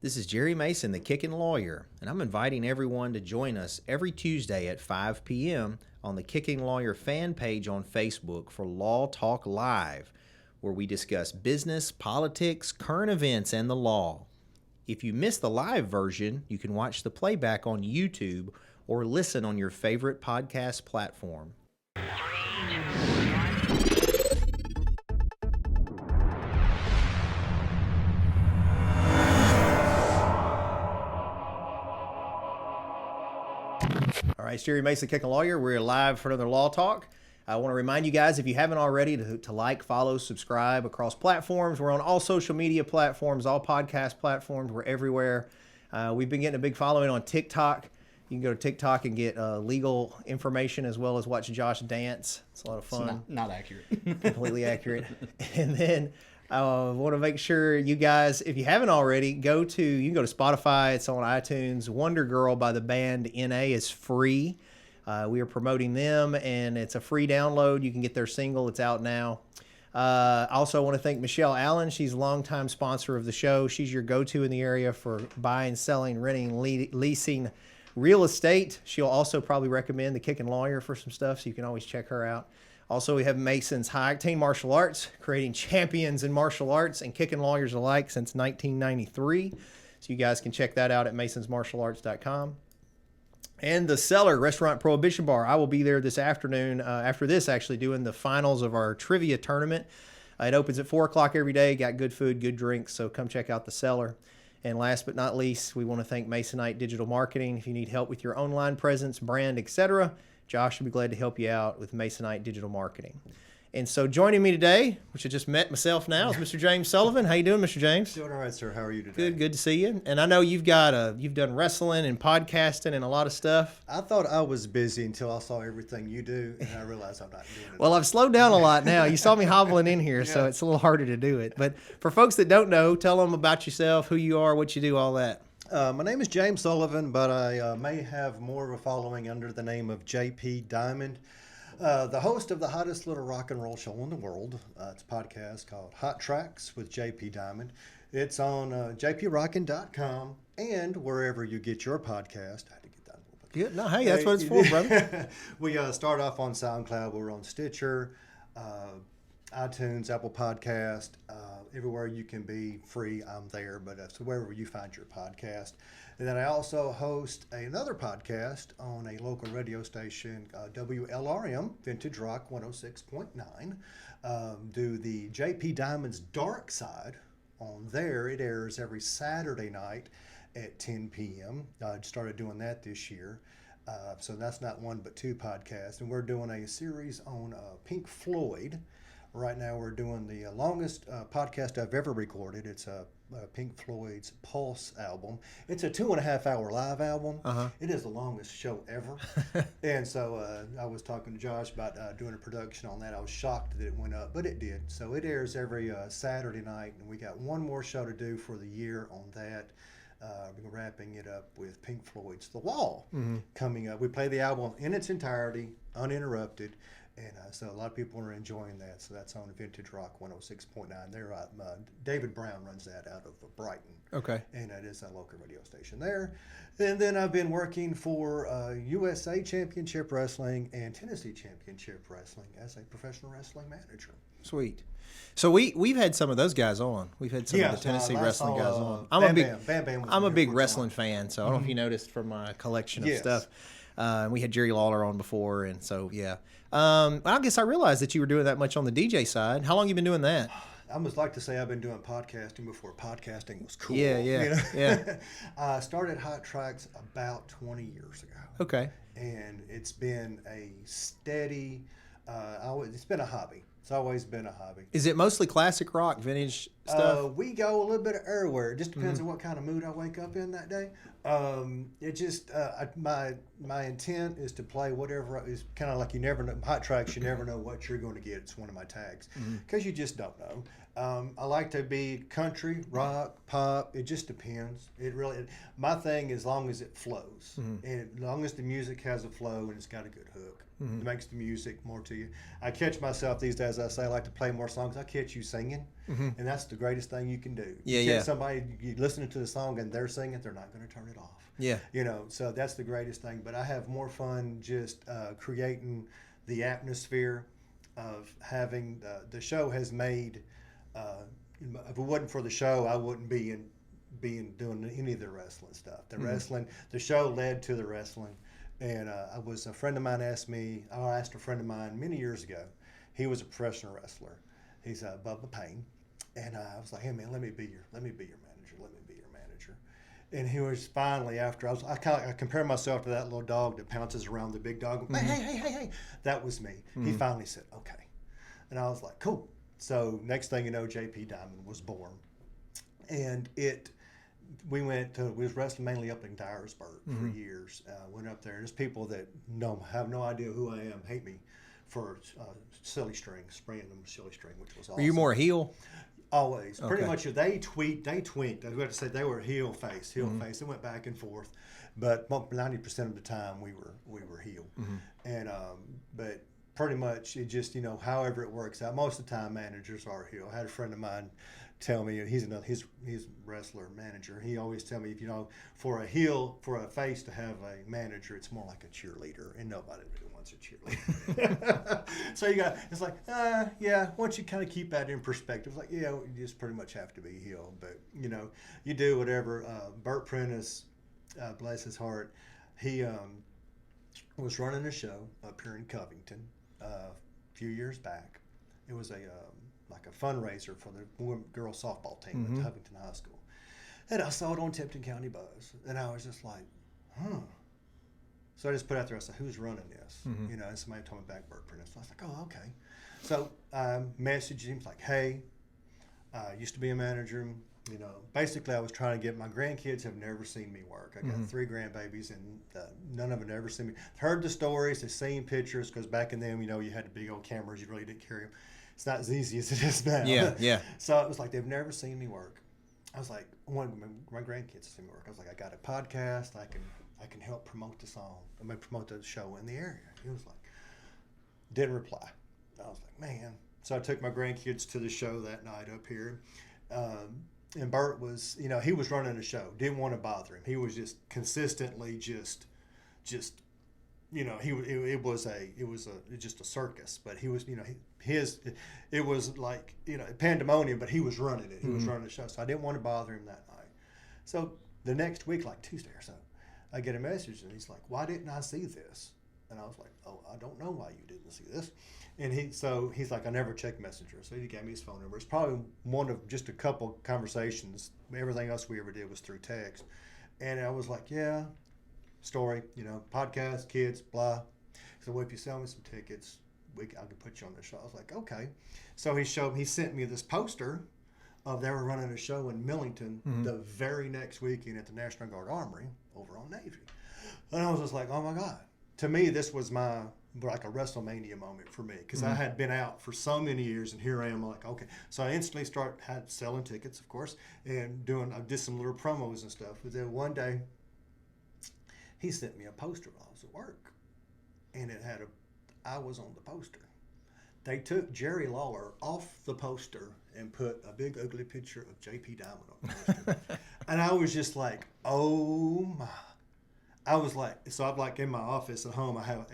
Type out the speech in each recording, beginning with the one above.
This is Jerry Mason, the Kickin Lawyer, and I'm inviting everyone to join us every Tuesday at 5 p.m. on the Kickin Lawyer fan page on Facebook for Law Talk Live, where we discuss business, politics, current events, and the law. If you miss the live version, you can watch the playback on YouTube or listen on your favorite podcast platform. All right, it's Jerry Mason, Kickin Lawyer. We're live for another Law Talk. I want to remind you guys, if you haven't already, to like, follow, subscribe across platforms. We're on all social media platforms, all podcast platforms. We're everywhere. We've been getting a big following on TikTok. You can go to TikTok and get legal information as well as watch Josh dance. It's a lot of fun. It's not accurate. Completely accurate. And then I want to make sure you guys, if you haven't already, you can go to Spotify. It's on iTunes. Wonder Girl by the band NA is free. We are promoting them, and it's a free download. You can get their single. It's out now. I also want to thank Michelle Allen. She's a longtime sponsor of the show. She's your go-to in the area for buying, selling, renting, leasing real estate. She'll also probably recommend the Kickin Lawyer for some stuff, so you can always check her out. Also, we have Mason's High Octane Martial Arts, creating champions in martial arts and kicking lawyers alike since 1993. So you guys can check that out at masonsmartialarts.com. And the Cellar Restaurant Prohibition Bar. I will be there this afternoon, after this actually, doing the finals of our trivia tournament. It opens at 4 o'clock every day. Got good food, good drinks, so come check out the Cellar. And last but not least, we want to thank Masonite Digital Marketing. If you need help with your online presence, brand, etc., Josh will be glad to help you out with Masonite Digital Marketing. And so joining me today, which I just met myself now, is Mr. James Sullivan. How you doing, Mr. James? Doing all right, sir. How are you today? Good to see you. And I know you've done wrestling and podcasting and a lot of stuff. I thought I was busy until I saw everything you do, and I realized I'm not doing it. Well, I've slowed down a lot now. You saw me hobbling in here, so it's a little harder to do it. But for folks that don't know, tell them about yourself, who you are, what you do, all that. My name is James Sullivan, but I may have more of a following under the name of JP Diamond. The host of the hottest little rock and roll show in the world. It's a podcast called Hot Tracks with JP Diamond. It's on jprockin.com and wherever you get your podcast. I had to get that a little bit. Good. No, hey, that's what it's for, brother. We start off on SoundCloud. We're on Stitcher, iTunes, Apple Podcast, everywhere you can be free, I'm there. But so wherever you find your podcast. And then I also host another podcast on a local radio station, WLRM, Vintage Rock 106.9. Do the JP Diamond's Dark Side on there. It airs every Saturday night at 10 p.m. I started doing that this year. So that's not one but two podcasts. And we're doing a series on Pink Floyd. Right now we're doing the longest podcast I've ever recorded. It's Pink Floyd's Pulse album. It's a 2.5 hour live album. It is the longest show ever. And so I was talking to Josh about doing a production on that. I was shocked that it went up, but it did. So it airs every Saturday night, and we got one more show to do for the year on that. We're wrapping it up with Pink Floyd's The Wall coming up. We play the album in its entirety, uninterrupted. And so a lot of people are enjoying that. So that's on Vintage Rock 106.9. There, David Brown runs that out of Brighton. Okay. And it is a local radio station there. And then I've been working for USA Championship Wrestling and Tennessee Championship Wrestling as a professional wrestling manager. Sweet. So we've had some of those guys on. We've had some of the Tennessee wrestling guys on. I'm a big wrestling fan, so I don't know if you noticed from my collection of stuff. We had Jerry Lawler on before, and so, yeah. I guess I realized that you were doing that much on the DJ side. How long have you been doing that? I almost like to say I've been doing podcasting before podcasting was cool. Yeah. I started Hot Tracks about 20 years ago. Okay. And it's been a steady, it's been a hobby. It's always been a hobby. Is it mostly classic rock, vintage stuff? We go a little bit of everywhere. It just depends on what kind of mood I wake up in that day. It just my intent is to play whatever is kind of like you never know. Hot Tracks, you never know what you're going to get. It's one of my tags because you just don't know. I like to be country, rock, pop. It just depends. My thing, as long as it flows, and as long as the music has a flow and it's got a good hook, it makes the music more to you. I catch myself these days. I say I like to play more songs. I catch you singing, and that's the greatest thing you can do. Yeah, you catch yeah. somebody, you listening to the song and they're singing, they're not going to turn it off. Yeah. So that's the greatest thing. But I have more fun just creating the atmosphere of having the show has made. If it wasn't for the show, I wouldn't be doing any of the wrestling stuff. The show led to the wrestling, and a friend of mine asked me. I asked a friend of mine many years ago. He was a professional wrestler. He's Bubba Payne, and I was like, "Hey man, let me be your manager. Let me be your manager." And he was finally after I compare myself to that little dog that pounces around the big dog. Hey. That was me. He finally said, "Okay," and I was like, "Cool." So next thing you know, JP Diamond was born, and we was wrestling mainly up in Dyersburg for years. Went up there. There's people that have no idea who I am, hate me for silly string, spraying them with silly string, which was awesome. Are you more heel? Always, pretty Okay. much. They twinked. I have to say they were heel face. It went back and forth, but 90% of the time we were heel, and but. Pretty much, it just however it works out. Most of the time, managers are heel. I had a friend of mine tell me, and he's a wrestler manager. He always tell me, for a face to have a manager, it's more like a cheerleader, and nobody really wants a cheerleader. So it's like, yeah. Once you kind of keep that in perspective, it's like, yeah, you just pretty much have to be heel. But you do whatever. Burt Prentice, bless his heart, he was running a show up here in Covington. A few years back. It was like a fundraiser for the girls softball team at Covington High School, and I saw it on Tipton County Buzz, and I was just like, So I just put out there. I said, "Who's running this?" And somebody told me back Burt Prentice. I was like, "Oh, okay." So I messaged him like, "Hey, I used to be a manager. Basically, I was trying to get my grandkids have never seen me work. I got 3 grandbabies, and none of them ever seen me. Heard the stories, they've seen pictures, because back in then, you had the big old cameras, you really didn't carry them. It's not as easy as it is now. Yeah. So it was like they've never seen me work. I was like, I wanted my grandkids to see me work. I was like, I got a podcast. I can help promote the song. Promote the show in the area. He was like, didn't reply. I was like, man. So I took my grandkids to the show that night up here. And Bert was, he was running a show. Didn't want to bother him. He was just consistently just, it was just a circus. But he was, it was like, pandemonium. But he was running it. He was running the show. So I didn't want to bother him that night. So the next week, like Tuesday or so, I get a message and he's like, "Why didn't I see this?" And I was like, "Oh, I don't know why you didn't see this." And he's like, "I never check Messenger." So he gave me his phone number. It's probably one of just a couple conversations. Everything else we ever did was through text. And I was like, "Yeah, story, podcast, kids, blah." So, well, if you sell me some tickets, I can put you on the show. I was like, "Okay." So he sent me this poster of they were running a show in Millington the very next weekend at the National Guard Armory over on Navy. And I was just like, oh my God. To me, this was like a WrestleMania moment for me, because I had been out for so many years, and here I am like, okay. So I instantly had selling tickets, of course, and I did some little promos and stuff. But then one day, he sent me a poster while I was at work, and I was on the poster. They took Jerry Lawler off the poster and put a big ugly picture of JP Diamond on the poster. And I was just like, oh my. I was like, so I'm like in my office at home, I have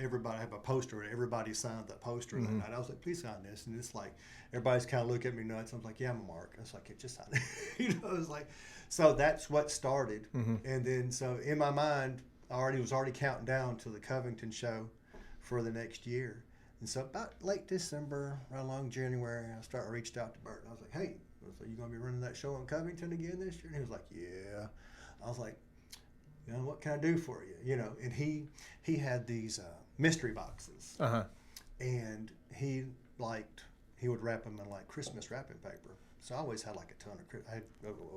a poster, and everybody signed that poster that night. I was like, please sign this. And it's like, everybody's kind of looking at me nuts. I'm like, yeah, I'm a Mark. I was like, yeah, just sign it. It was like, so that's what started. And then, so in my mind, I was already counting down to the Covington show for the next year. And so about late December, right along January, I reached out to Bert. And I was like, hey, so you going to be running that show in Covington again this year? And he was like, yeah. I was like, what can I do for you? And he had these mystery boxes. And he would wrap them in like Christmas wrapping paper. So I always had like a ton of, at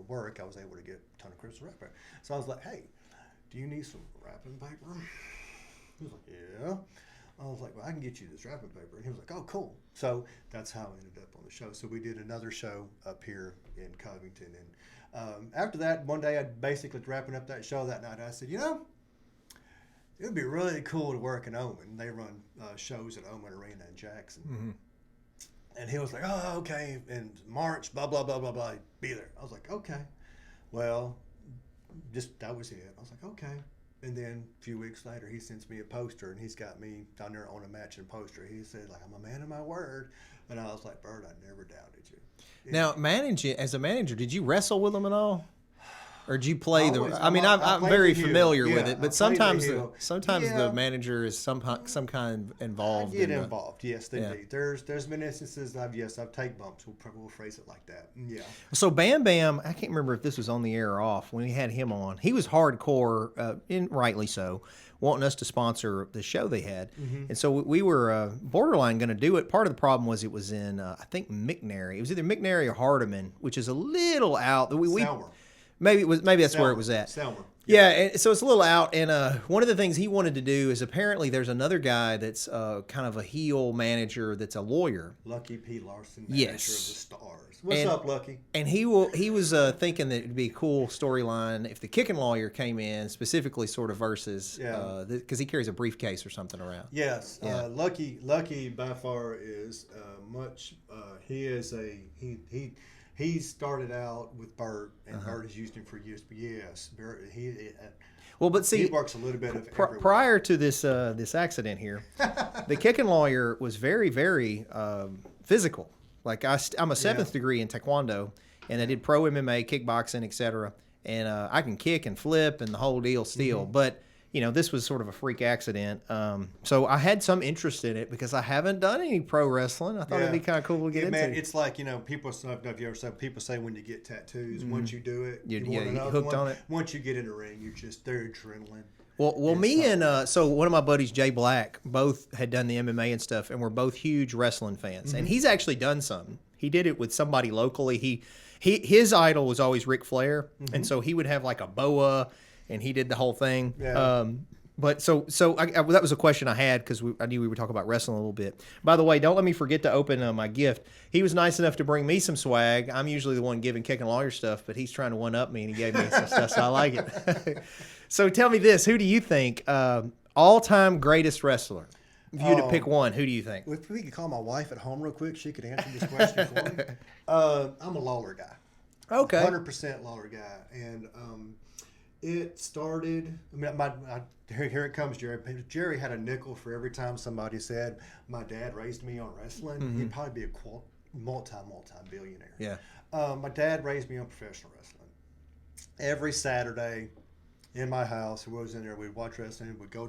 work, I was able to get a ton of Christmas wrapping paper. So I was like, hey, do you need some wrapping paper? He was like, yeah. I was like, well, I can get you this wrapping paper. And he was like, oh, cool. So that's how I ended up on the show. So we did another show up here in Covington. And after that, one day I basically wrapping up that show that night, I said, you know, it would be really cool to work in Oman. They run shows at Oman Arena in Jackson. Mm-hmm. And he was like, oh, okay, in March, blah, blah, blah, blah, blah, be there. I was like, okay. Well, just that was it. I was like, okay. And then a few weeks later, he sends me a poster, and he's got me down there on a matching poster. He said, like, I'm a man of my word. And I was like, Bird, I never doubted you. Now, as a manager, did you wrestle with them at all? Or did you play I'm played very the heel. familiar Yeah, with it, I but played the sometimes heel. the manager is some kind of involved. I get involved, yes, they Yeah. do. There's been instances I've take bumps. We'll phrase it like that. Yeah. So Bam Bam, I can't remember if this was on the air or off when we had him on. He was hardcore, and rightly so, wanting us to sponsor the show they had, and so we were borderline going to do it. Part of the problem was it was in I think McNary. It was either McNary or Hardeman, which is a little out. Selmer. Maybe that's where it was at. Selmer. Yeah, and so it's a little out. And one of the things he wanted to do is apparently there's another guy that's kind of a heel manager that's a lawyer. Lucky P. Larson, manager of the Stars. What's up, Lucky? And he was thinking that it'd be a cool storyline if the Kickin lawyer came in, specifically sort of versus because he carries a briefcase or something around. Yes, Yeah. Lucky by far is much. He started out with Bert, and Bert has used him for years. But yes, Bert, Well, but see, he works a little bit of everywhere. prior to this accident here, the Kickin lawyer was very, very physical. Like I'm a seventh degree in Taekwondo, and I did pro MMA, kickboxing, etc. And I can kick and flip and the whole deal still. But this was sort of a freak accident. So I had some interest in it because I haven't done any pro wrestling. I thought it'd be kind of cool to get into. Man, it's like people. I don't know if you ever said. People say when you get tattoos, once you do it, you want another hooked one. on it. Once you get in the ring, they're adrenaline. Well, me and so one of my buddies, Jay Black, both had done the MMA and stuff, and we're both huge wrestling fans. And he's actually done something. He did it with somebody locally. His idol was always Ric Flair, and so he would have like a boa, and he did the whole thing. Yeah. But so that was a question I had because I knew we were talking about wrestling a little bit. By the way, don't let me forget to open my gift. He was nice enough to bring me some swag. I'm usually the one giving Kickin lawyer stuff, but he's trying to one up me, and he gave me some stuff, so I like it. So tell me this: who do you think all-time greatest wrestler? If you had to pick one, who do you think? If we could call my wife at home real quick, she could answer this question for me. I'm a Lawler guy. Okay. 100% Lawler guy, and it started. Here it comes, Jerry. Jerry had a nickel for every time somebody said, "My dad raised me on wrestling." He'd probably be a multi-billionaire. Yeah. My dad raised me on professional wrestling. Every Saturday, in my house, who was in there, we'd watch wrestling. We'd go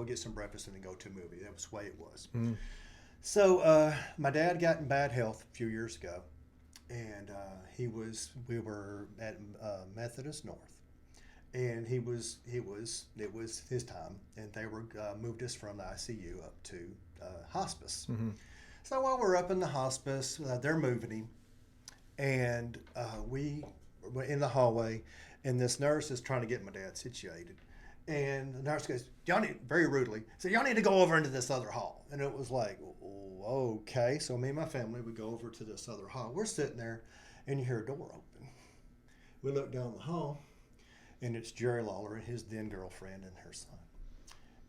get some breakfast and then go to a movie. That was the way it was. So my dad got in bad health a few years ago, and we were at Methodist North. And it was his time, and they were moved us from the ICU up to hospice. So while we're up in the hospice, they're moving him, and we were in the hallway, and this nurse is trying to get my dad situated, and the nurse goes, "Y'all need," very rudely, so y'all need to go over into this other hall, and it was like, okay. So me and my family would go over to this other hall. We're sitting there, and you hear a door open. We look down the hall. And it's Jerry Lawler and his then girlfriend and her son.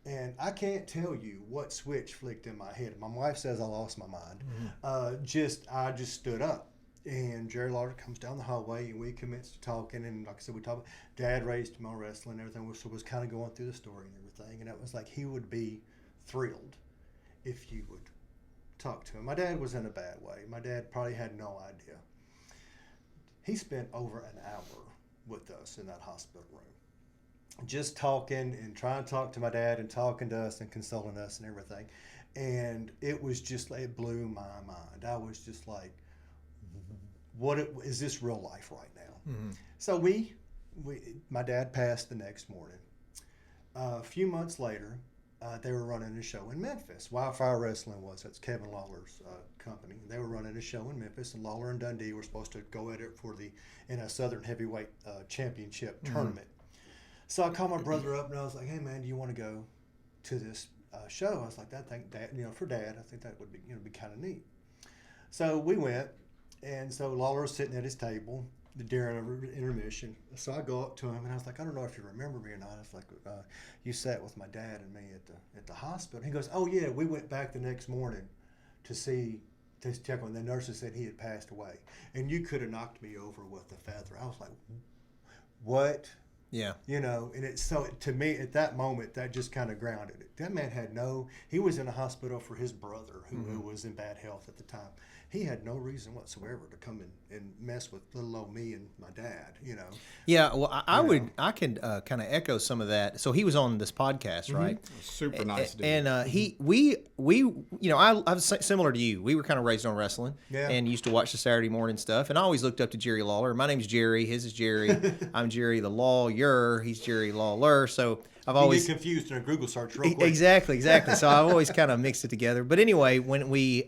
And I can't tell you what switch flicked in my head. My wife says I lost my mind. I just stood up. And Jerry Lawler comes down the hallway, and we commenced to talking. And like I said, we talked. Dad raised him on wrestling and everything. So was kind of going through the story and everything. And it was like he would be thrilled if you would talk to him. My dad was in a bad way. My dad probably had no idea. He spent over an hour with us in that hospital room, just talking and trying to talk to my dad and talking to us and consoling us and everything. And it blew my mind. I was just like, is this real life right now? So my dad passed the next morning. A few months later, they were running a show in Memphis. Wildfire Wrestling that's Kevin Lawler's company. They were running a show in Memphis, and Lawler and Dundee were supposed to go at it in a Southern Heavyweight Championship tournament. So I called my brother up, and I was like, "Hey man, do you want to go to this show. I was like, that thing, Dad, for Dad, I think that would be be kind of neat. So we went, and so Lawler's sitting at his table during intermission. So I go up to him and I was like, I don't know if you remember me or not. I was like, you sat with my dad and me at the hospital. He goes, oh yeah, we went back the next morning to check on. The nurses said he had passed away, and you could have knocked me over with a feather. I was like, what? Yeah. And it's so, to me at that moment, that just kind of grounded it. That man he was in a hospital for his brother who was in bad health at the time. He had no reason whatsoever to come and mess with little old me and my dad, Yeah, well, I can kind of echo some of that. So he was on this podcast, right? Super nice dude. And I was similar to you. We were kind of raised on wrestling, and used to watch the Saturday morning stuff. And I always looked up to Jerry Lawler. My name's Jerry. His is Jerry. I'm Jerry the Lawyer. He's Jerry Lawler. So I've always get confused in a Google search real quick. Exactly. So I've always kind of mixed it together. But anyway, when we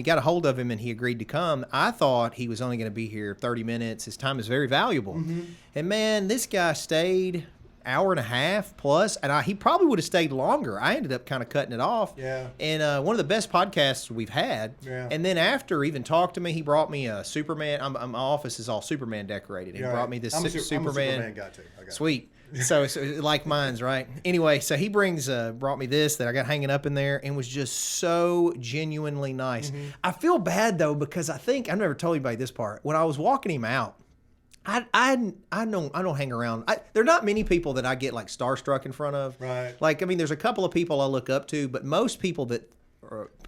got a hold of him and he agreed to come, I thought he was only going to be here 30 minutes. His time is very valuable. And man, this guy stayed hour and a half plus, and he probably would have stayed longer. I ended up kind of cutting it off. Yeah. And one of the best podcasts we've had. Yeah. And then after even talked to me, he brought me a Superman. My office is all Superman decorated. He brought me this I'm Superman. a Superman guy too. I got Sweet. So like mine's, right? Anyway, so he brought me this that I got hanging up in there and was just so genuinely nice. I feel bad though because I think I've never told anybody this part. When I was walking him out, I don't hang around. There are not many people that I get like starstruck in front of. Right. Like, I mean, there's a couple of people I look up to, but most people that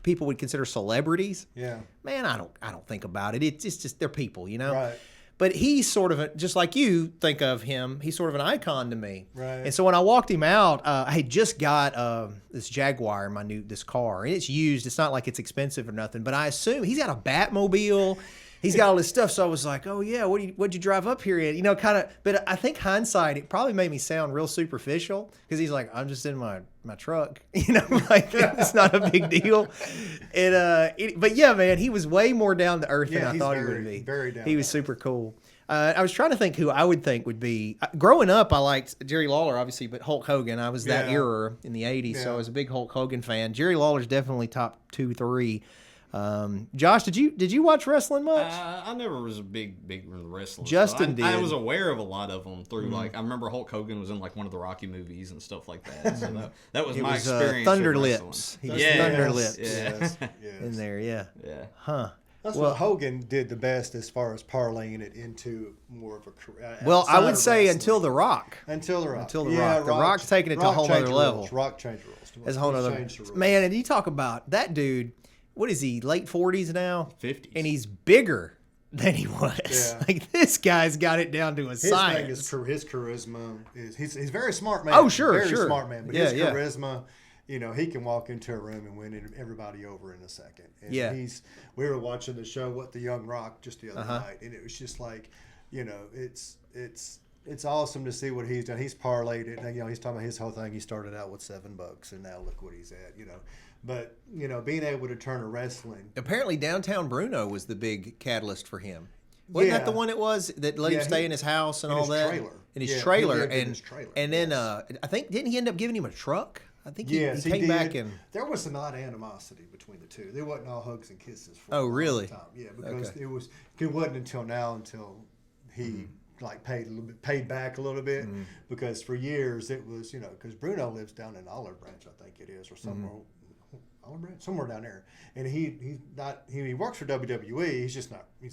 people would consider celebrities. Yeah. Man, I don't think about it. It's just they're people, Right. But he's sort of just like you think of him. He's sort of an icon to me. Right. And so when I walked him out, I had just got this Jaguar in this car, and it's used. It's not like it's expensive or nothing. But I assume he's got a Batmobile. He's got all this stuff. So I was like, oh yeah, what'd you drive up here in? Kind of. But I think hindsight, it probably made me sound real superficial because he's like, I'm just in my truck. Like it's not a big deal. And but yeah, man, he was way more down to earth than I thought he would be. Very down. He was super cool. I was trying to think who I would think would be. Growing up, I liked Jerry Lawler, obviously, but Hulk Hogan. I was that era in the 80s, so I was a big Hulk Hogan fan. Jerry Lawler's definitely top 2, 3. Josh, did you watch wrestling much? I never was a big wrestler. Justin did. I was aware of a lot of them through I remember Hulk Hogan was in like one of the Rocky movies and stuff like that. So that was my experience. Thunder Lips. He was Thunder Lips. Yes. In there, yeah. Huh. That's what Hogan did the best as far as parlaying it into more of a career. Well, I would say until The Rock. Until The Rock. Until The Rock. The Rock's taking it to a whole other level. Rock changed rules. That's a whole other. Man, and you talk about that dude. What is he? Late 40s now? 50s. And he's bigger than he was. Yeah. Like this guy's got it down to a science. His charisma is he's a very smart man. Oh, sure. Very smart man. But Yeah, his charisma, he can walk into a room and win everybody over in a second. And we were watching the show What the Young Rock just the other night, and it was just like, it's awesome to see what he's done. He's parlayed it. And, he's talking about his whole thing. He started out with $7, and now look what he's at. But being able to turn a wrestling. Apparently, Downtown Bruno was the big catalyst for him. Wasn't that the one it was that let him stay in his house and all that? In his trailer. And then I think didn't he end up giving him a truck? I think he came back and there was some odd animosity between the two. There wasn't all hugs and kisses for a long time. Yeah, because it wasn't until he paid back a little bit because for years it was because Bruno lives down in Olive Branch, I think it is, or somewhere. Somewhere down there, and he works for WWE. He's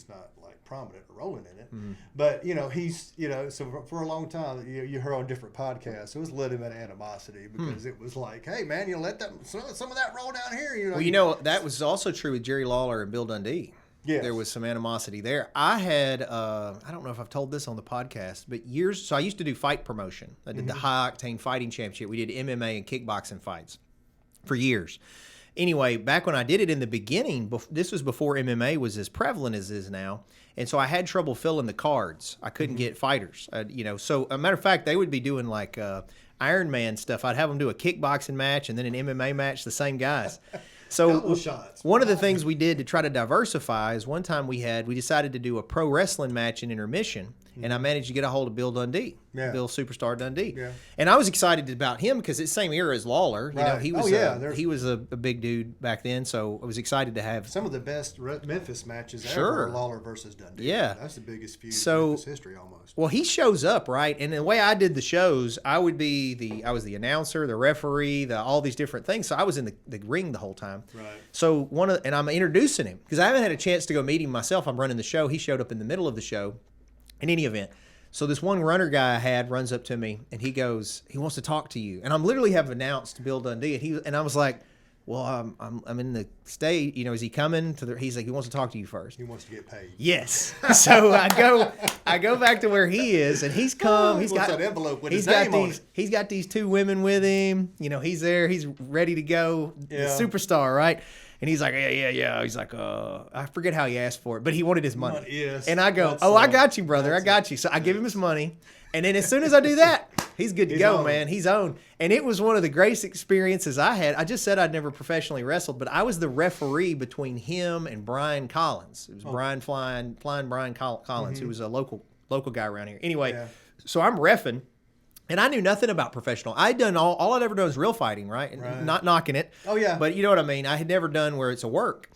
not like prominent or rolling in it, but he's so for a long time you heard on different podcasts it was legitimate animosity because it was like, hey man, let some of that roll down here. Well, that was also true with Jerry Lawler and Bill Dundee. Yes. There was some animosity there. I had, I don't know if I've told this on the podcast, but so I used to do fight promotion. I did the High Octane Fighting Championship. We did MMA and kickboxing fights for years. Anyway, back when I did it in the beginning, this was before MMA was as prevalent as it is now. And so I had trouble filling the cards. I couldn't get fighters. So a matter of fact, they would be doing like Iron Man stuff. I'd have them do a kickboxing match and then an MMA match, the same guys. So one of the things we did to try to diversify is one time we decided to do a pro wrestling match in intermission. and I managed to get a hold of Bill Dundee, Yeah. Bill Superstar Dundee. Yeah. And I was excited about him because it's the same era as Lawler. You know, Right. he Oh, was yeah, he was a big dude back then, so I was excited to have. Some of the best Memphis matches Sure. ever are Lawler versus Dundee. Yeah. That's the biggest feud So- in Memphis history almost. Well, he shows up, right? And the way I did the shows, I was the announcer, the referee, all these different things. So I was in the ring the whole time. Right. So and I'm introducing him because I haven't had a chance to go meet him myself. I'm running the show. He showed up in the middle of the show. In any event, so this one runner guy I had runs up to me and he goes, he wants to talk to you. And I'm literally have announced Bill Dundee, and I was like, well, I'm in the state. You know, is he coming to the? He's like, he wants to talk to you first. He wants to get paid. Yes. So I go back to where he is, and he's come. He's What's got that envelope with he's his got name on these. it? He's got these two women with him. You know, he's there. He's ready to go. Yeah. The superstar, right? And he's like, yeah. He's like, I forget how he asked for it, but he wanted his money. Yes. And I go, That's, I got you, brother. I got you. So I give him his money. And then as soon as I do that, he's good to He's go, on. man. He's on. And it was one of the greatest experiences I had. I just said I'd never professionally wrestled, but I was the referee between him and Brian Collins. It was Brian Flying Brian Collins, who was a local guy around here. Anyway, Yeah. so I'm reffing. And I knew nothing about professional. I'd done all I'd ever done was real fighting, right? And Right. not knocking it. Oh, yeah. But you know what I mean? I had never done where it's a work.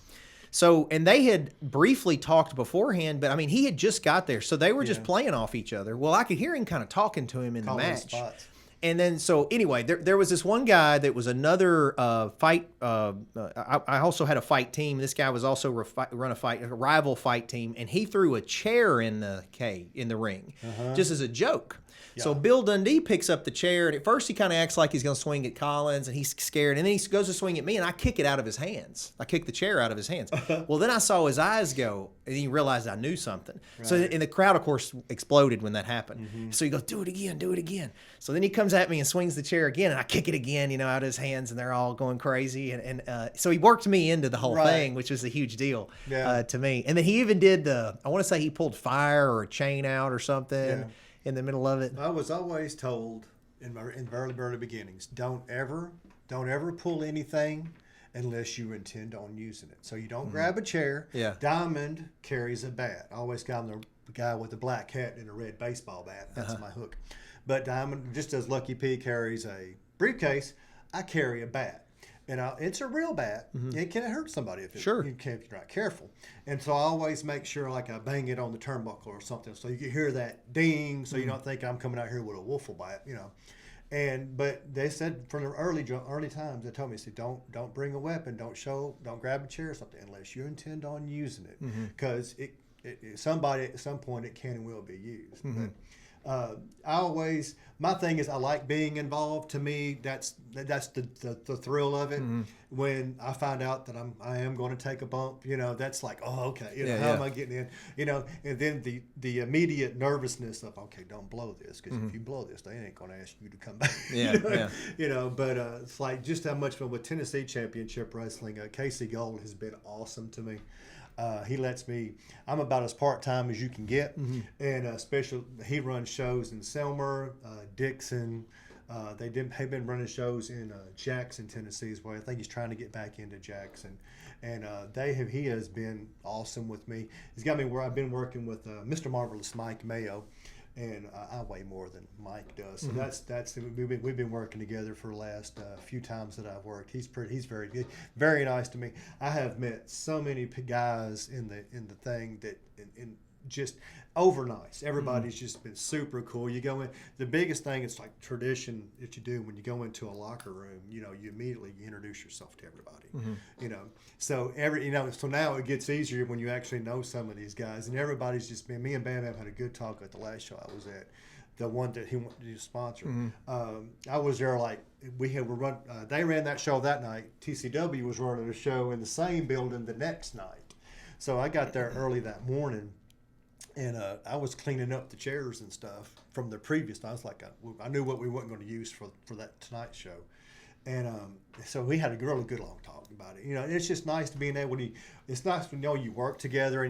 So, and they had briefly talked beforehand, but I mean, he had just got there. So they were just playing off each other. Well, I could hear him kind of talking to him in Calling the the match. spots. And then, so anyway, there was this one guy that was another fight. I also had a fight team. This guy was also run a rival fight team, and he threw a chair in the ring, just as a joke. So Bill Dundee picks up the chair, and at first he kind of acts like he's going to swing at Collins, and he's scared. And then he goes to swing at me, and I kick it out of his hands. I kick the chair out of his hands. Well, then I saw his eyes go, and he realized I knew something. So, and the crowd, of course, exploded when that happened. So he goes, do it again, do it again. So then he comes at me and swings the chair again, and I kick it again, out of his hands, and they're all going crazy. And so he worked me into the whole thing, which was a huge deal to me. And then he even did I want to say he pulled fire or a chain out or something. In the middle of it. I was always told in the early beginnings, don't ever pull anything unless you intend on using it. So you don't grab a chair. Yeah. Diamond carries a bat. I always got the guy with the black hat and a red baseball bat. That's my hook. But Diamond, just as Lucky P carries a briefcase, I carry a bat. And it's a real bat. It can hurt somebody if you're not careful. And so I always make sure, like, I bang it on the turnbuckle or something, so you can hear that ding, so you don't think I'm coming out here with a wiffle bat, But they said from the early times, they told me, don't bring a weapon, don't grab a chair or something unless you intend on using it, because somebody at some point it can and will be used. But, my thing is I like being involved. To me, that's the thrill of it. When I find out that I am going to take a bump, that's like, oh, okay, how am I getting in, and then the immediate nervousness of, okay, don't blow this, because if you blow this, they ain't going to ask you to come back. But it's like just how much fun with Tennessee Championship Wrestling. Casey Gold has been awesome to me. He lets me. I'm about as part-time as you can get, and he runs shows in Selmer, Dixon. They've been running shows in Jackson, Tennessee as well. I think he's trying to get back into Jackson, and he has been awesome with me. He's got me where I've been working with Mr. Marvelous Mike Mayo. And I weigh more than Mike does, so that's we've been working together for the last few times that I've worked. He's very good, very nice to me. I have met so many guys in the thing that in just over nice. Everybody's just been super cool. You go in, the biggest thing, it's like tradition that you do when you go into a locker room. You immediately introduce yourself to everybody. So so now it gets easier when you actually know some of these guys, and everybody's just been. Me and Bam Bam had a good talk at the last show I was at, the one that he wanted to sponsor. I was there they ran that show that night. TCW was running a show in the same building the next night, so I got there early that morning. And I was cleaning up the chairs and stuff from the previous night. I was like, I knew what we weren't going to use for that Tonight show. And so we had a really good long talk about it. It's just nice to being able to. It's nice to know you work together,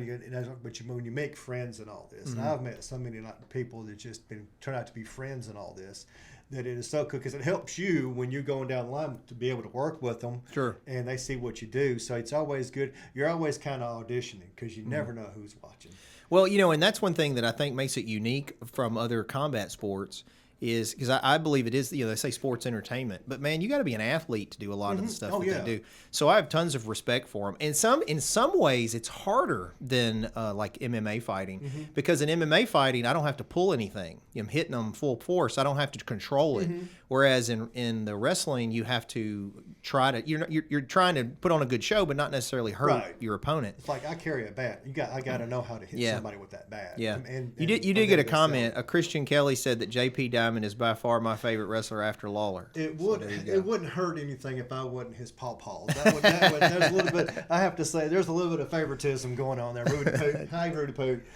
but when you make friends and all this. And I've met so many people that just turn out to be friends and all this. That it is so cool because it helps you when you're going down the line to be able to work with them. Sure. And they see what you do. So it's always good. You're always kind of auditioning because you never know who's watching. Well, and that's one thing that I think makes it unique from other combat sports is because I believe it is, they say sports entertainment, but man, you got to be an athlete to do a lot of the stuff they do. So I have tons of respect for them. And in some ways, it's harder than like MMA fighting because in MMA fighting, I don't have to pull anything. I'm hitting them full force. I don't have to control it. Whereas in the wrestling, you have to try to you're trying to put on a good show, but not necessarily hurt your opponent. It's like I carry a bat. I got to know how to hit somebody with that bat. Yeah, and you did get a comment. Christian Kelly said that JP Diamond is by far my favorite wrestler after Lawler. It wouldn't hurt anything if I wasn't his pawpaw. There's a little bit. I have to say, there's a little bit of favoritism going on there. Rudy Poot, hi Rudy Poot.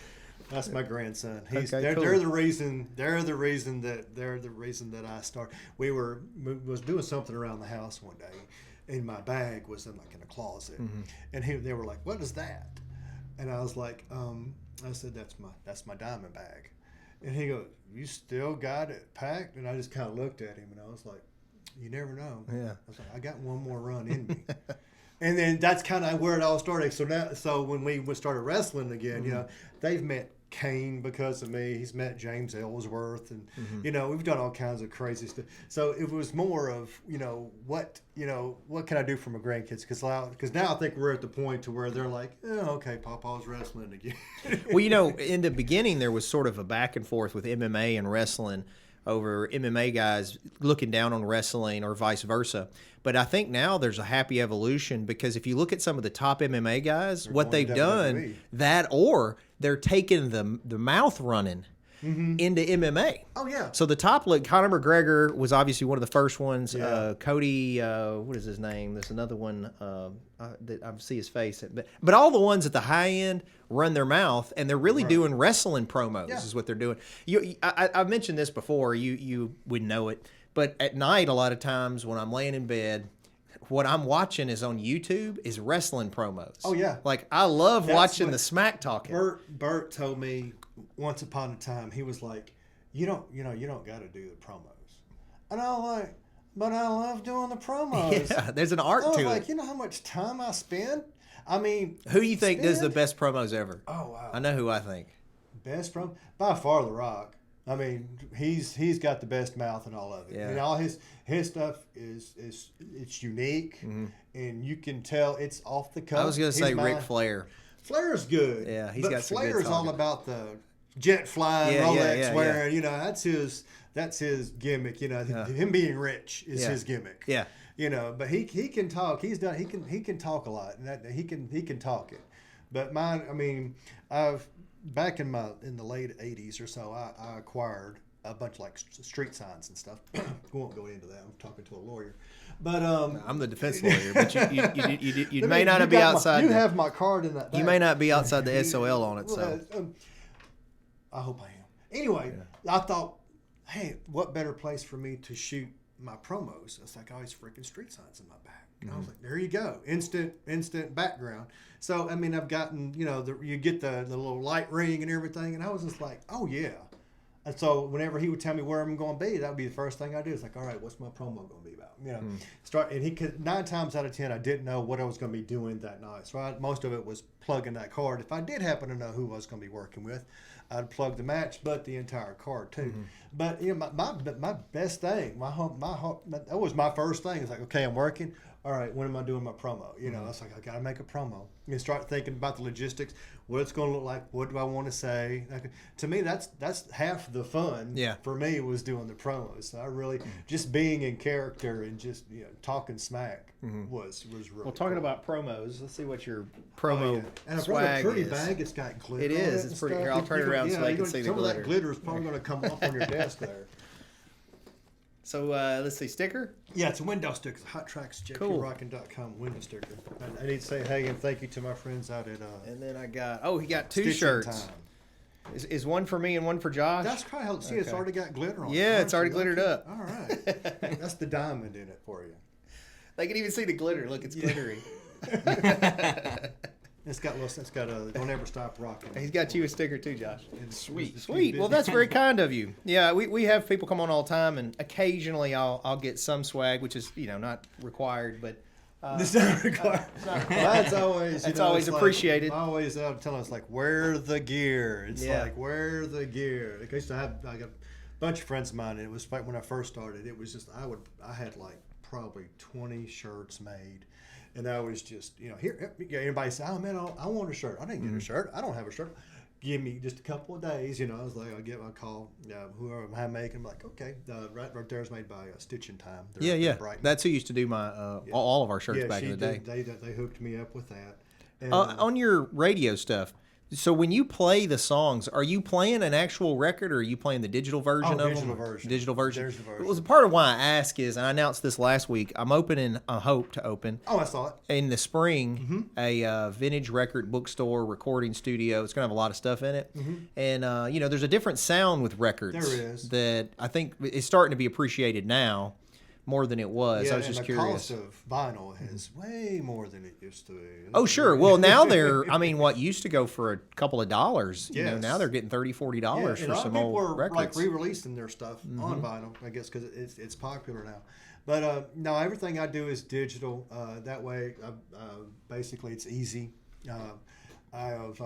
That's my grandson. They're the reason that I started. Was doing something around the house one day, and my bag was in a closet, and they were like, "What is that?" And I was like, I said, "That's my diamond bag," and he goes, "You still got it packed?" And I just kind of looked at him, and I was like, "You never know." Yeah. I was like, "I got one more run in me." And then that's kind of where it all started. So when we started wrestling again, they've met Kane because of me. He's met James Ellsworth, and we've done all kinds of crazy stuff. So it was more of what can I do for my grandkids? Because now I think we're at the point to where they're like, oh, okay, Papa's wrestling again. Well, in the beginning there was sort of a back and forth with MMA and wrestling over MMA guys looking down on wrestling or vice versa. But I think now there's a happy evolution because if you look at some of the top MMA guys, what they've done, or they're taking the mouth running into MMA. Oh, yeah. So the top look, Conor McGregor was obviously one of the first ones. Yeah. Cody, what is his name? There's another one that I see his face. But all the ones at the high end run their mouth, and they're really doing wrestling promos is what they're doing. I've mentioned this before. You would know it. But at night, a lot of times when I'm laying in bed, what I'm watching is on YouTube is wrestling promos. Oh, yeah. Like, I love watching the smack talking. Bert told me once upon a time, he was like, you don't got to do the promos. And I was like, but I love doing the promos. Yeah, there's an art to it. Like, you know how much time I spend? I mean, who do you think does the best promos ever? Oh, wow. I know who I think. Best promo? By far, The Rock. I mean, he's got the best mouth in all of it. Yeah. And all his stuff is it's unique, and you can tell it's off the cuff. I was going to say Ric Flair. Flair's good. Yeah, he's but got some Flair's good all about the jet flying, Rolex wearing. That's his gimmick. Him being rich is his gimmick. Yeah. But he can talk. He can talk a lot, and he can talk it. But mine, I mean, back in the late 80s or so, I acquired a bunch of like street signs and stuff. We won't go into that. I'm talking to a lawyer, but I'm the defense lawyer. But you may not be outside. You have my card in that bag. You may not be outside the SOL on it. So I hope I am. Anyway, I thought, hey, what better place for me to shoot my promos? It's like all these freaking street signs in my bag. And I was like, there you go, instant background. So I mean, I've gotten you get the little light ring and everything, and I was just like, oh yeah. And so whenever he would tell me where I'm going to be, that would be the first thing I do. It's like, all right, what's my promo going to be about? And he could 9 times out of 10, I didn't know what I was going to be doing that night. So most of it was plugging that card. If I did happen to know who I was going to be working with, I'd plug the match, but the entire card too. But my best thing, that was my first thing. It's like, okay, I'm working. All right, when am I doing my promo? I was like, I got to make a promo. You start thinking about the logistics, what it's going to look like, what do I want to say. To me, that's half the fun. Yeah. For me, was doing the promos. So I really just being in character and just talking smack was really. Well, talking about promos, let's see what your promo and I brought swag a pretty is. bag. It's got glitter. It is. It's pretty. Here, I'll turn it around so I can see the glitter. Some of that glitter is probably going to come up on your desk there. So let's see, sticker? Yeah, it's a window sticker. It's a Hot Tracks, JPRockin.com window sticker. I need to say hey and thank you to my friends out at and then I got, he got 2 Stitching shirts. Time. Is one for me and one for Josh? That's probably how, see, it's already got glitter on it. Yeah, it's already glittered up. All right. That's the diamond in it for you. They can even see the glitter. Look, it's glittery. It's got a don't ever stop rocking. He's got you a sticker too, Josh. Sweet. Sweet. Well, that's very kind of you. Yeah, we have people come on all the time, and occasionally I'll get some swag, which is not required, but It's not required. That's always always appreciated. I always tell us like, wear the gear. It's Yeah. like, wear the gear. I used to have I got a bunch of friends of mine, and it was like when I first started. It was just I had like probably 20 shirts made. And I was just, here, everybody said, oh, man, I want a shirt. I didn't get a shirt. I don't have a shirt. Give me just a couple of days. I was like, I call whoever I'm making. I'm like, okay, right there is made by Stitch in Time. Yeah. That's who used to do my all of our shirts back in the day. They hooked me up with that. And, On your radio stuff, so when you play the songs, are you playing an actual record or are you playing the digital version of digital them? version. Digital version. There's the version. Well, part of why I ask is, and I announced this last week, I hope to open Oh, I saw it. in the spring a vintage record bookstore recording studio. It's going to have a lot of stuff in it. And, there's a different sound with records. There is. That I think is starting to be appreciated now more than it was. I was just curious. The cost of vinyl is way more than it used to be. Oh, sure. Well, now what used to go for a couple of dollars, Yes. now they're getting $30, $40 for some people old are records. like re-releasing their stuff on vinyl, I guess, because it's popular now. But no, everything I do is digital. That way, basically, it's easy. I have,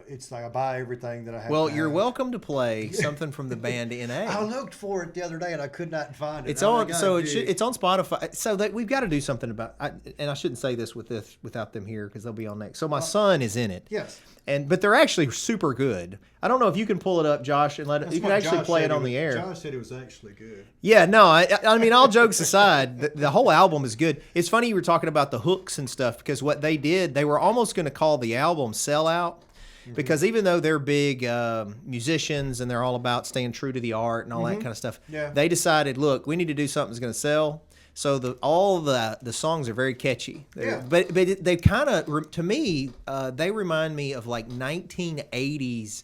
it's like I buy everything that I have. Well, to you're have. welcome to play something from the band NA. I looked for it the other day and I could not find it. It's on, so it's on Spotify. So that we've got to do something about. And I shouldn't say this without them here because they'll be on next. So my son is in it. Yes. But they're actually super good. I don't know if you can pull it up, Josh, and you can actually play it on the air. Josh said it was actually good. Yeah, no, I mean, all jokes aside, the whole album is good. It's funny you were talking about the hooks and stuff because what they did, they were almost going to call the album Sellout. Because even though they're big musicians and they're all about staying true to the art and all that kind of stuff, they decided, look, we need to do something that's going to sell. So all the songs are very catchy. But they kind of, to me, they remind me of like 1980s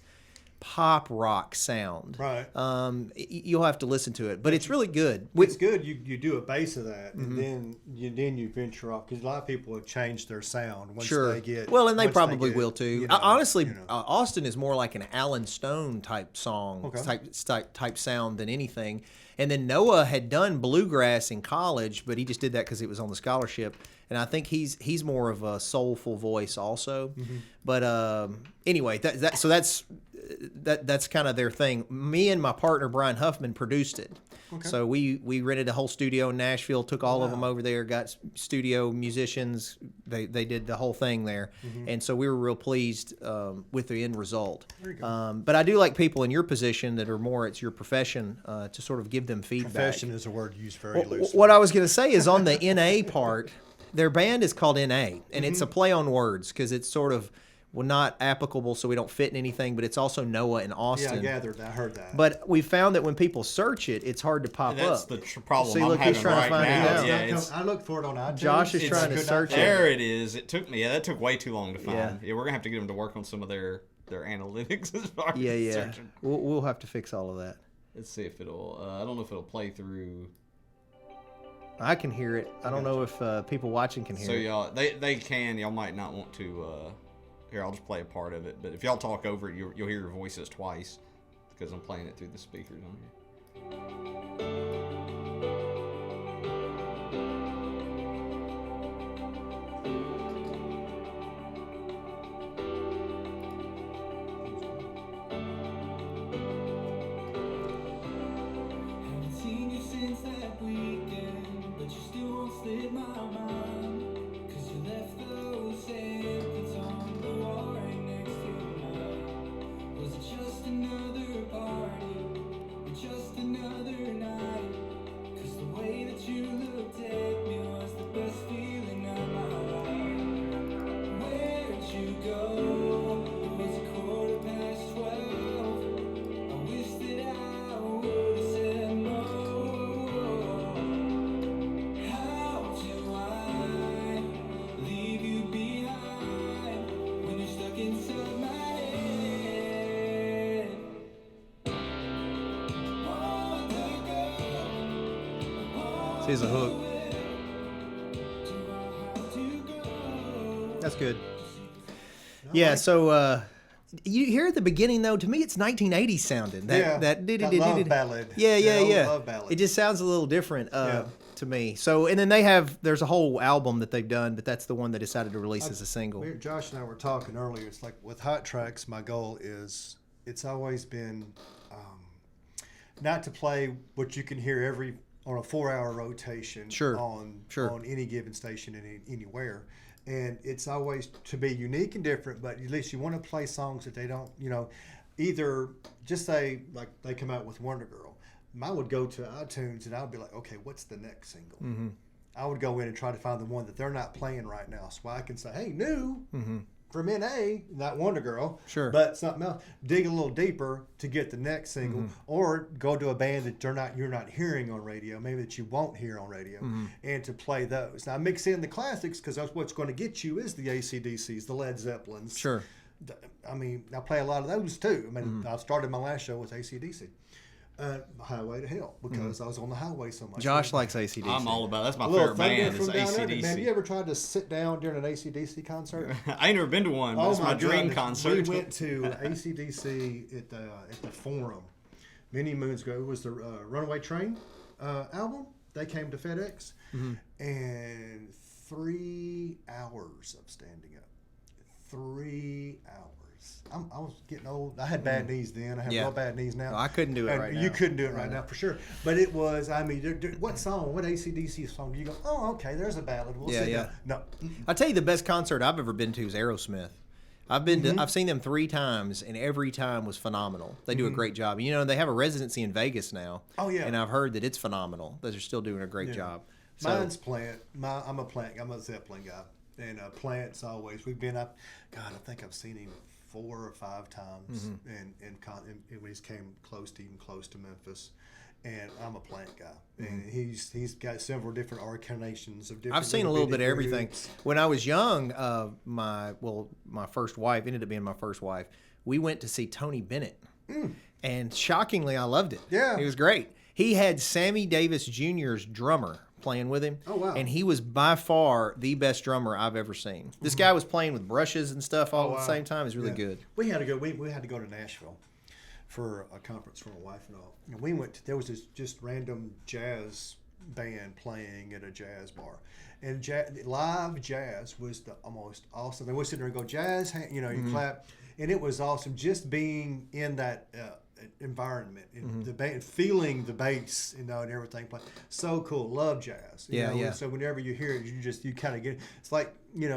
pop rock sound. Right. You'll have to listen to it, but it's really good. It's good. You do a base of that, and then you venture off because a lot of people have changed their sound once they get. Well, and they once probably get, will too. Honestly, Austin is more like an Alan Stone type song, type sound than anything. And then Noah had done bluegrass in college, but he just did that because it was on the scholarship. And I think he's more of a soulful voice also. But anyway, so that's kind of their thing. Me and my partner Brian Huffman produced it. Okay. So we rented a whole studio in Nashville, took all of them over there, got studio musicians. They did the whole thing there, and so we were real pleased with the end result. But I do like people in your position that are more it's your profession to sort of give them feedback. Profession is a word used very loosely. What I was going to say is on the NA part, their band is called NA, and it's a play on words because it's sort of not applicable, so we don't fit in anything, but it's also Noah and Austin. Yeah, I heard that. But we found that when people search it, it's hard to pop That's up. the problem See, I'm look, he's having trying to right find it now. now. I looked for it on iTunes. Josh is trying to search it. There it is. It took me. That took way too long to find. Yeah. We're gonna have to get them to work on some of their analytics as far as searching. We'll have to fix all of that. Let's see if it'll. I don't know if it'll play through. I can hear it. I don't know if people watching can hear it. So y'all, they can. Y'all might not want to. Here, I'll just play a part of it. But if y'all talk over it, you'll hear your voices twice because I'm playing it through the speakers on here. Here's a hook. That's good. Yeah, so you hear at the beginning though, to me it's 1980s sounding. That love ballad. Yeah. Love ballad. It just sounds a little different Yeah. to me. So, and then there's a whole album that they've done, but that's the one they decided to release as a single. Josh and I were talking earlier. It's like with Hot Tracks, my goal is it's always been not to play what you can hear on a 4-hour rotation on any given station anywhere. And it's always to be unique and different, but at least you want to play songs that they don't, either just say, like they come out with Wonder Girl. I would go to iTunes and I would be like, okay, what's the next single? Mm-hmm. I would go in and try to find the one that they're not playing right now, so I can say, hey, new from NA, not Wonder Girl, but something else. Dig a little deeper to get the next single, or go to a band that you're not hearing on radio, maybe that you won't hear on radio, and to play those. Now, I mix in the classics because that's what's going to get you is the AC/DCs, the Led Zeppelins. Sure. I mean, I play a lot of those too. I mean, I started my last show with AC/DC. Highway to Hell, because I was on the highway so much. Josh likes AC/DC. I'm all about it. That's my favorite band is AC/DC. Have you ever tried to sit down during an AC/DC concert? I ain't never been to one. But it's my dream concert. We went to AC/DC at the Forum many moons ago. It was the Runaway Train album. They came to FedEx, and 3 hours of standing up. 3 hours. I was getting old. I had bad knees then. I have real bad knees now. No, I couldn't do it right now. You couldn't do it right now for sure. But it was, I mean, what song, what AC/DC song do you go, oh, okay, there's a ballad. We'll sit down. No. I'll tell you the best concert I've ever been to is Aerosmith. I've seen them 3 times, and every time was phenomenal. They do a great job. They have a residency in Vegas now. Oh, yeah. And I've heard that it's phenomenal. They're still doing a great job. So, mine's Plant. I'm a Zeppelin guy. And Plant's always, we've been up, God, I think I've seen him 4 or 5 times, and when he came close to Memphis, and I'm a Plant guy, and he's got several different incarnations of different. I've seen a little bit of everything. When I was young, my first wife ended up being my first wife. We went to see Tony Bennett, and shockingly, I loved it. Yeah, it was great. He had Sammy Davis Jr.'s drummer playing with him. Oh, wow. And he was by far the best drummer I've ever seen. This guy was playing with brushes and stuff all at the same time. It's really good. We had to go. We had to go to Nashville for a conference for my wife and all. And we went. There was this just random jazz band playing at a jazz bar, and live jazz was the most awesome. They would sit there and go jazz. You clap, and it was awesome just being in that. Environment and the band, feeling the bass, and everything. So cool. Love jazz. Yeah. So whenever you hear it, you kind of get. It's like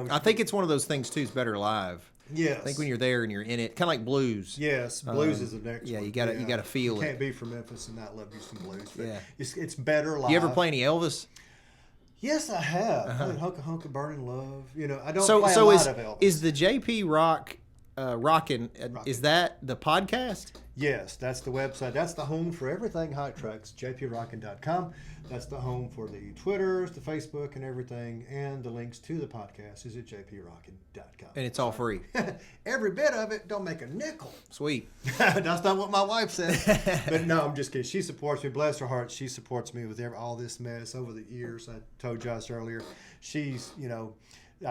I think it's one of those things too. It's better live. Yes. I think when you're there and you're in it, kind of like blues. Yes, blues is the next. Yeah, one. you gotta feel it. Can't be from Memphis and not love you some blues. But it's better live. You ever play any Elvis? Yes, I have. I played Hunka Hunka Burning Love. I don't play a lot of Elvis. Is the JP Rock? Rockin', is that the podcast? Yes, that's the website. That's the home for everything Hot Tracks, jprockin.com. That's the home for the Twitters, the Facebook, and everything. And the links to the podcast is at jprockin.com. And it's all free. Every bit of it. Don't make a nickel. Sweet. That's not what my wife said. But no, I'm just kidding. She supports me. Bless her heart. She supports me with all this mess over the years. I told Josh earlier. She's, when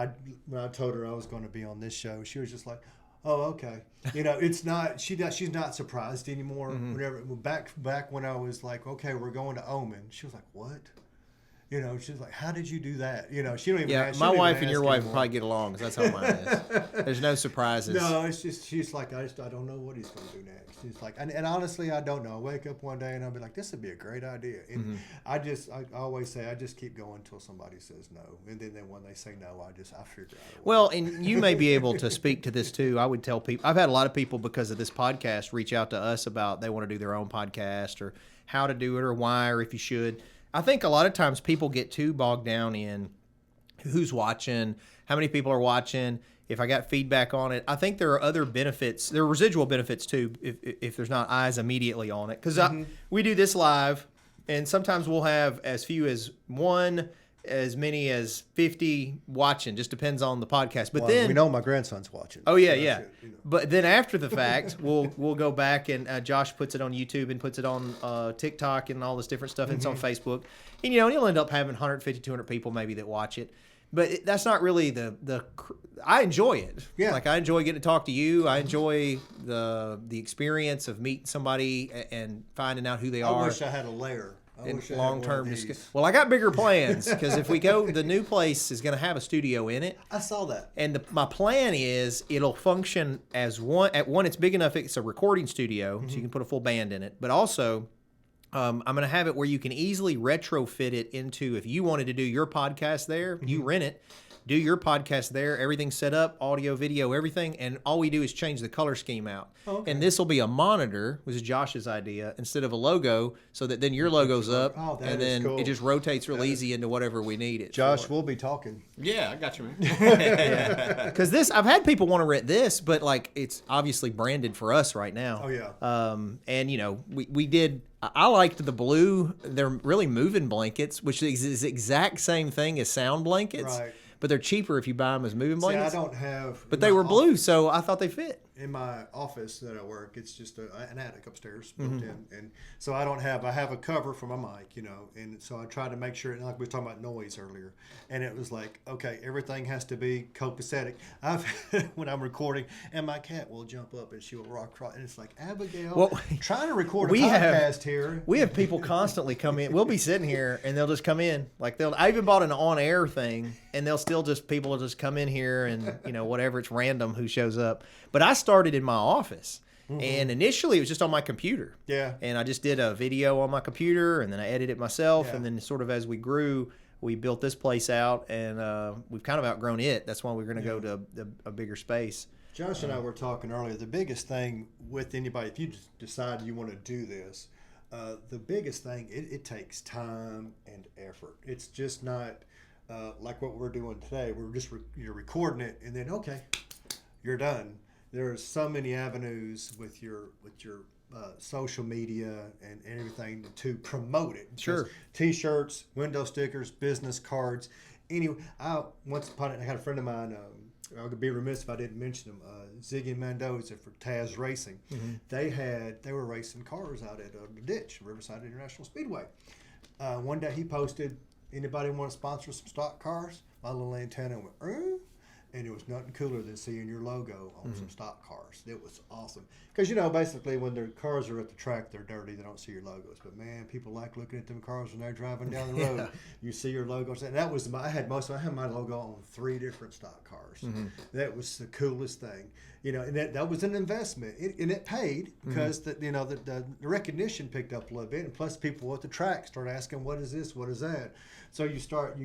I told her I was going to be on this show, she was just like, oh, okay. It's not. She's not surprised anymore. Whenever back when I was like, okay, we're going to Omen. She was like, what? She was like, how did you do that? She don't even. Yeah, my wife and your wife will probably get along because that's how mine is. There's no surprises. No, it's just she's like, I don't know what he's going to do next. She's like, and honestly, I don't know. I wake up one day and I'll be like, this would be a great idea. And I always say, I just keep going until somebody says no, and then when they say no, I figure out. Well, and you may be able to speak to this too. I would tell people. I've had a lot of people because of this podcast reach out to us about they want to do their own podcast or how to do it or why or if you should. I think a lot of times people get too bogged down in who's watching, how many people are watching, if I got feedback on it. I think there are other benefits. There are residual benefits too if there's not eyes immediately on it. Because we do this live, and sometimes we'll have as few as 1, as many as 50 watching. Just depends on the podcast. But then we know my grandson's watching. Oh yeah, yeah. But then after the fact, we'll go back and Josh puts it on YouTube and puts it on TikTok and all this different stuff. And it's on Facebook, and he'll end up having 150, 200 people maybe that watch it. that's not really I enjoy it. Yeah. Like I enjoy getting to talk to you. I enjoy the experience of meeting somebody and finding out who they are. I wish I had a layer. I in wish I had long-term one of discussion. these. Well, I got bigger plans because if we go, the new place is going to have a studio in it. I saw that. And my plan is it'll function as one. At one, it's big enough. It's a recording studio, so you can put a full band in it. But also, I'm going to have it where you can easily retrofit it into, if you wanted to do your podcast there, you rent it, do your podcast there, everything's set up, audio, video, everything, and all we do is change the color scheme out. Oh, okay. And this will be a monitor, which is Josh's idea, instead of a logo, so that then your logo's up, Oh, that and is then cool. it just rotates real easy into whatever we need it. Josh, we'll be talking. Yeah, I got you, man. Because this, I've had people want to rent this, but like it's obviously branded for us right now. Oh, yeah. And you know, we did. I liked the blue. They're really moving blankets, which is the exact same thing as sound blankets. Right. But they're cheaper if you buy them as moving See, I blankets. don't have. But they were blue, so I thought they fit. In my office that I work, it's just an attic upstairs Mm-hmm. built in, and so I have a cover for my mic, you know, and so I try to make sure, like we were talking about noise earlier, and it was like, okay, everything has to be copacetic. When I'm recording, and my cat will jump up and she will rock, and it's like, Abigail, Well, trying to record a we have- podcast here. We have people constantly come in. We'll be sitting here and they'll just come in. Like I even bought an on-air thing, and people will just come in here and you know whatever. It's random who shows up. But I started in my office, and initially it was just on my computer. Yeah. And I just did a video on my computer, and then I edited it myself. Yeah. And then sort of as we grew, we built this place out, and we've kind of outgrown it. That's why we're going to go to a bigger space. Josh and I were talking earlier. The biggest thing with anybody, if you decide you want to do this, the biggest thing, it takes time and effort. It's just not like what we're doing today. We're just you're recording it, and then okay, you're done. There's so many avenues with your social media and everything to promote it. Sure. T-shirts, window stickers, business cards. Anyway, once upon I had a friend of mine. I would be remiss if I didn't mention him. Ziggy Mendoza for Taz Racing. Mm-hmm. They were racing cars out at the ditch, Riverside International Speedway. One day he posted, "Anybody want to sponsor some stock cars?" My little antenna went, and it was nothing cooler than seeing your logo on some stock cars. It was awesome. Because, you know, basically when their cars are at the track, they're dirty. They don't see your logos. But, man, people like looking at them cars when they're driving down the road. You see your logos. And that was I had my logo on 3 different stock cars. That was the coolest thing. You know, and that was an investment. And it paid because, the recognition picked up a little bit. And plus people at the track start asking, what is this? What is that? So you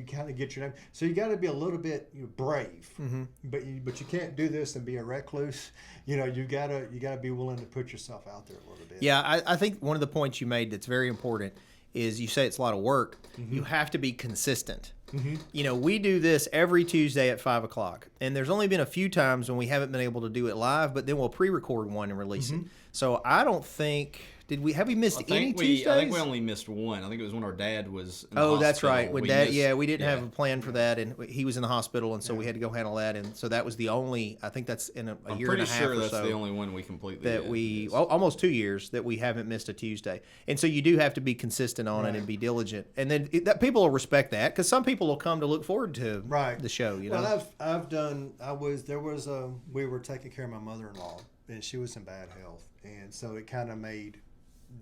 kind of get your name. So you got to be a little bit brave, but you can't do this and be a recluse. You know, you gotta be willing to put yourself out there a little bit. Yeah, I think one of the points you made that's very important is you say it's a lot of work. You have to be consistent. You know, we do this every Tuesday at 5 o'clock, and there's only been a few times when we haven't been able to do it live, but then we'll pre-record one and release it. So I don't think. Have we missed any Tuesdays? I think we only missed one. I think it was when our dad was in the Oh, that's hospital. right. When we didn't have a plan for that, and he was in the hospital, and so we had to go handle that, and so that was the only. I think that's in a year and a half or so. I'm pretty sure that's the only one we completely that almost 2 years that we haven't missed a Tuesday, and so you do have to be consistent on it and be diligent, and then that people will respect that because some people will come to look forward to the show. You know, well, we were taking care of my mother-in-law, and she was in bad health, and so it kind of made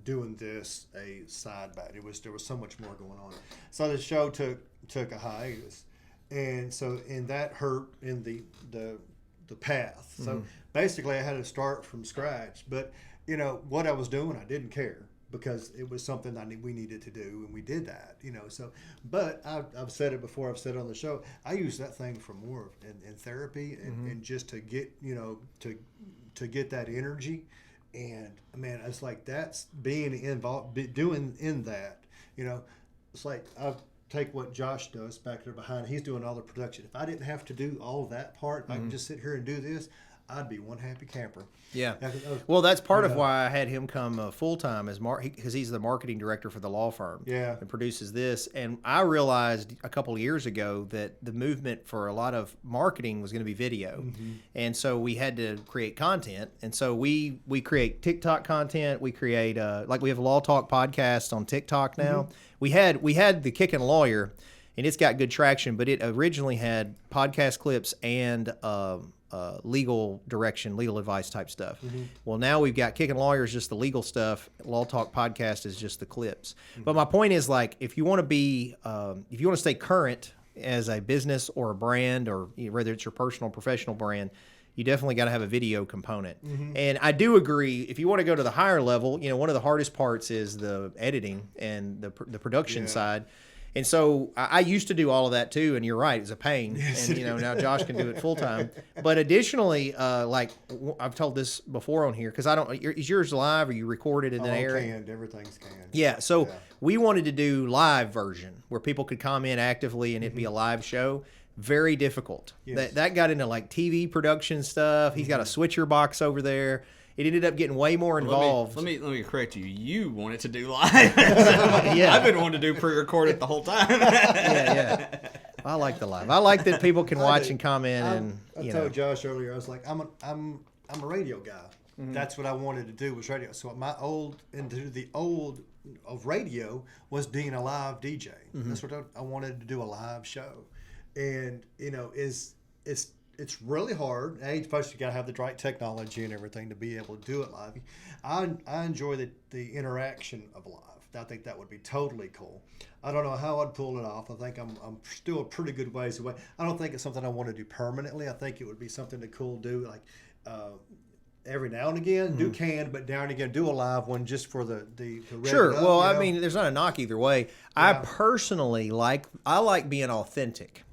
doing this a side bat. There was so much more going on. So the show took a hiatus, and that hurt in the path. So basically, I had to start from scratch. But you know what I was doing, I didn't care because it was something we needed to do, and we did that. You know, so but I've said it before. I've said it on the show. I use that thing for more in therapy and just to get to get that energy. And man, it's like that's being involved, doing in that. You know, it's like I take what Josh does back there behind. He's doing all the production. If I didn't have to do all that part, if I could just sit here and do this, I'd be one happy camper. Yeah. Well, that's part of why I had him come full time as because he's the marketing director for the law firm. Yeah. And produces this. And I realized a couple of years ago that the movement for a lot of marketing was going to be video, and so we had to create content. And so we create TikTok content. We create we have a Law Talk podcast on TikTok now. We had the Kickin lawyer. and it's got good traction. But it originally had podcast clips and legal direction, legal advice type stuff. Well, now we've got Kickin' Lawyers, just the legal stuff. Law Talk Podcast is just the clips. But my point is, like, if you want to be, if you want to stay current as a business or a brand, or whether it's your personal or professional brand, you definitely got to have a video component. And I do agree, if you want to go to the higher level, one of the hardest parts is the editing and the production side. And so I used to do all of that too, and you're right, it's a pain. Yes, And now Josh can do it full time. But additionally, like I've told this before on here, because I don't, is yours live or you record it and then air it? Canned. Everything's canned. Yeah, so we wanted to do live version where people could comment actively and it'd be a live show. Very difficult. Yes. That got into like TV production stuff. He's got a switcher box over there. It ended up getting way more involved. Let me correct you. You wanted to do live. Yeah. I've been wanting to do pre-recorded the whole time. Yeah. I like the live. I like that people can watch and comment. I told Josh earlier, I was like, I'm a radio guy. That's what I wanted to do, was radio. So the old of radio was being a live DJ. That's what I wanted to do, a live show. And it's really hard. First, you got to have the right technology and everything to be able to do it live. I enjoy the interaction of live. I think that would be totally cool. I don't know how I'd pull it off. I think I'm still a pretty good ways away. I don't think it's something I want to do permanently. I think it would be something cool to do, like every now and again. But now and again do a live one just for the sure. Well, I mean, there's not a knock either way. Yeah. I personally like being authentic.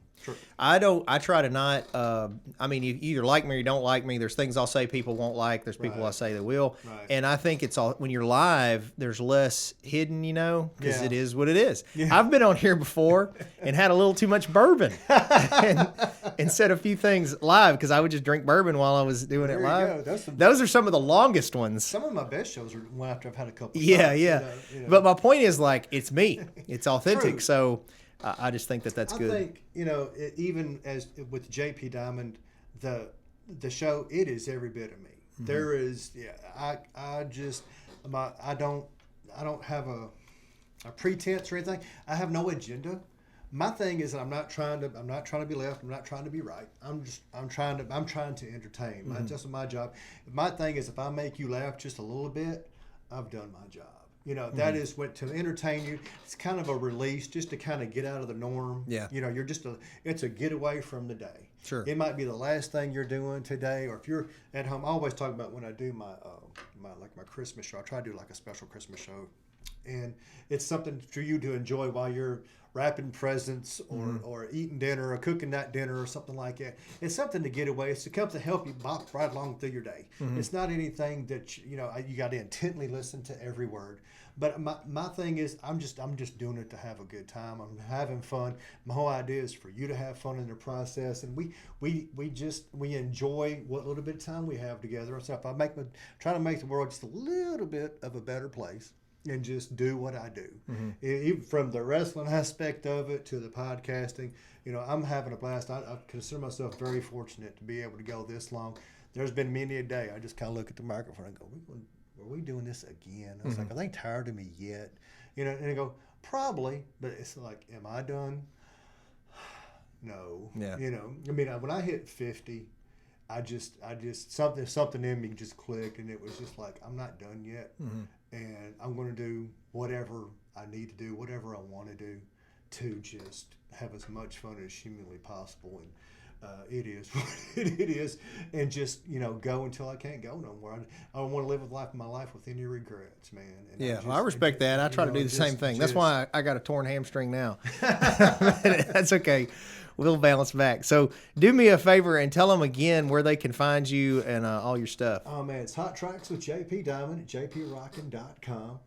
I try to not, I mean, you either like me or you don't like me. There's things I'll say people won't like. There's people I say they will. Right. And I think it's all, when you're live, there's less hidden, because it is what it is. Yeah. I've been on here before and had a little too much bourbon and said a few things live because I would just drink bourbon while I was doing it live. Those are some of the longest ones. Some of my best shows are after I've had a couple. Yeah, shots, yeah. But my point is, like, it's me. It's authentic. True. So I just think that's good. I think, even as with JP Diamond, the show, it is every bit of me. There is, I don't have a pretense or anything. I have no agenda. My thing is that I'm not trying to be left. I'm not trying to be right. I'm trying to entertain. That's my job. My thing is, if I make you laugh just a little bit, I've done my job. That is what, to entertain you. It's kind of a release, just to kind of get out of the norm. Yeah. You're it's a getaway from the day. Sure. It might be the last thing you're doing today, or if you're at home. I always talk about when I do my Christmas show. I try to do like a special Christmas show, and it's something for you to enjoy while you're wrapping presents or eating dinner or cooking that dinner or something like that. It's something to get away. It's to help you bop right along through your day. It's not anything that you got to intently listen to every word. But my thing is, I'm just doing it to have a good time. I'm having fun. My whole idea is for you to have fun in the process, and we enjoy what little bit of time we have together. So if I try to make the world just a little bit of a better place, and just do what I do, even from the wrestling aspect of it to the podcasting. I'm having a blast. I consider myself very fortunate to be able to go this long. There's been many a day I just kind of look at the microphone and go, are we doing this again? I was like, are they tired of me yet? And I go, probably, but it's like, am I done? No. Yeah. I mean, when I hit 50, I just something in me just clicked, and it was just like, I'm not done yet, and I'm going to do whatever I need to do, whatever I want to do, to just have as much fun as humanly possible. And it is what it is, and just go until I can't go no more. I don't want to live my life with any regrets, man. And I respect that. I try to do the same thing. That's why I got a torn hamstring now. That's okay. We'll bounce back. So do me a favor and tell them again where they can find you and all your stuff. Oh, man, it's Hot Tracks with JP Diamond at jprockin.com.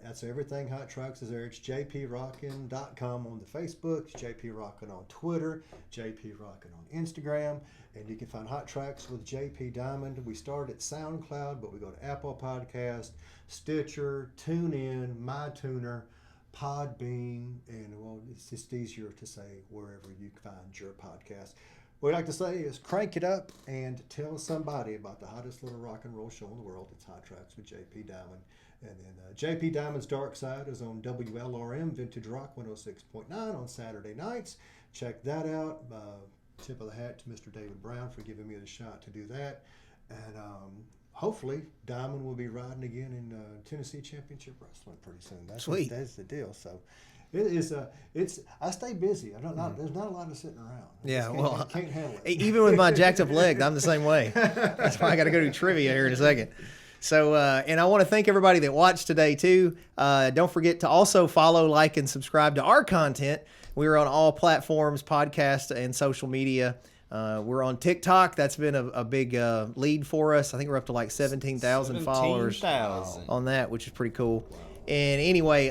That's everything. Hot Tracks is there. It's jprockin.com on the Facebook. It's JP Rockin on Twitter. JP Rockin on Instagram. And you can find Hot Tracks with JP Diamond. We start at SoundCloud, but we go to Apple Podcast, Stitcher, TuneIn, MyTuner, Podbean, and it's just easier to say wherever you find your podcast. What we like to say is crank it up and tell somebody about the hottest little rock and roll show in the world. It's Hot Tracks with JP Diamond. And then JP Diamond's Dark Side is on WLRM Vintage Rock 106.9 on Saturday nights. Check that out. Tip of the hat to Mr. David Brown for giving me the shot to do that. And hopefully Diamond will be riding again in Tennessee Championship Wrestling pretty soon. Sweet. That's the deal. So it is. I stay busy. There's not a lot of sitting around. I can't handle it. Even with my jacked up leg, I'm the same way. That's why I got to go do trivia here in a second. So, and I want to thank everybody that watched today too. Don't forget to also follow, like, and subscribe to our content. We're on all platforms, podcast and social media. We're on TikTok. That's been a big lead for us. I think we're up to like 17,000 followers on that, which is pretty cool. Wow. And anyway,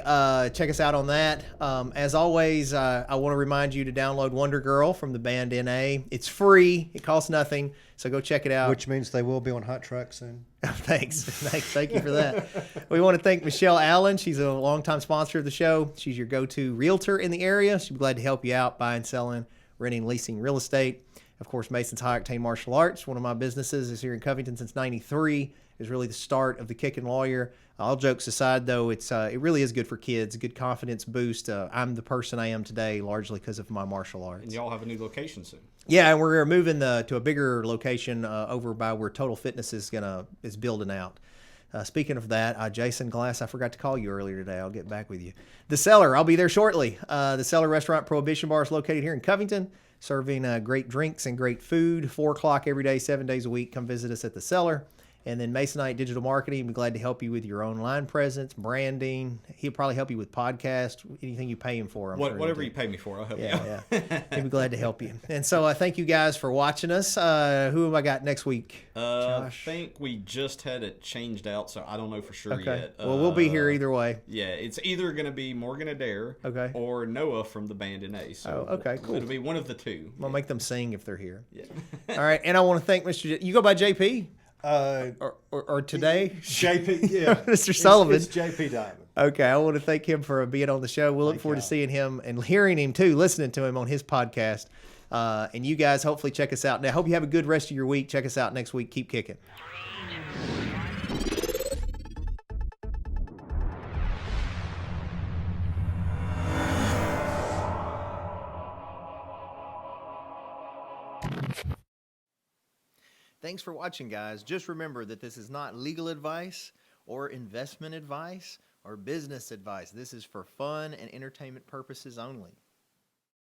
check us out on that. As always, I want to remind you to download Wonder Girl from the band NA. It's free. It costs nothing. So go check it out. Which means they will be on Hot Track soon. Thanks. Thank you for that. We want to thank Michelle Allen. She's a longtime sponsor of the show. She's your go-to realtor in the area. She'll be glad to help you out buying, selling, renting, leasing real estate. Of course, Mason's High Octane Martial Arts, one of my businesses, is here in Covington since '93. Is really the start of the Kickin Lawyer. All jokes aside, though, it really is good for kids. A good confidence boost. I'm the person I am today largely because of my martial arts. And y'all have a new location soon. Yeah, and we're moving to a bigger location over by where Total Fitness is building out. Speaking of that, Jason Glass, I forgot to call you earlier today. I'll get back with you. The Cellar, I'll be there shortly. The Cellar Restaurant Prohibition Bar is located here in Covington, serving great drinks and great food. 4 o'clock every day, 7 days a week. Come visit us at the Cellar. And then Masonite Digital Marketing, we're glad to help you with your online presence, branding. He'll probably help you with podcast, anything you pay him for. Whatever you pay me for, I'll help you. Yeah. He'll be glad to help you. And so thank you guys for watching us. Who have I got next week, Josh? I think we just had it changed out, so I don't know for sure yet. Well, we'll be here either way. Yeah, it's either going to be Morgan Adair or Noah from the band NA. So cool. It'll be one of the two. I'll make them sing if they're here. Yeah. All right, and I want to thank Mr. You go by JP? Or today? JP, yeah. Mr. Sullivan. It's JP Diamond. Okay, I want to thank him for being on the show. We'll look forward to seeing him and hearing him too, listening to him on his podcast. And you guys hopefully check us out. Now, I hope you have a good rest of your week. Check us out next week. Keep kicking. Thanks for watching, guys. Just remember that this is not legal advice or investment advice or business advice. This is for fun and entertainment purposes only.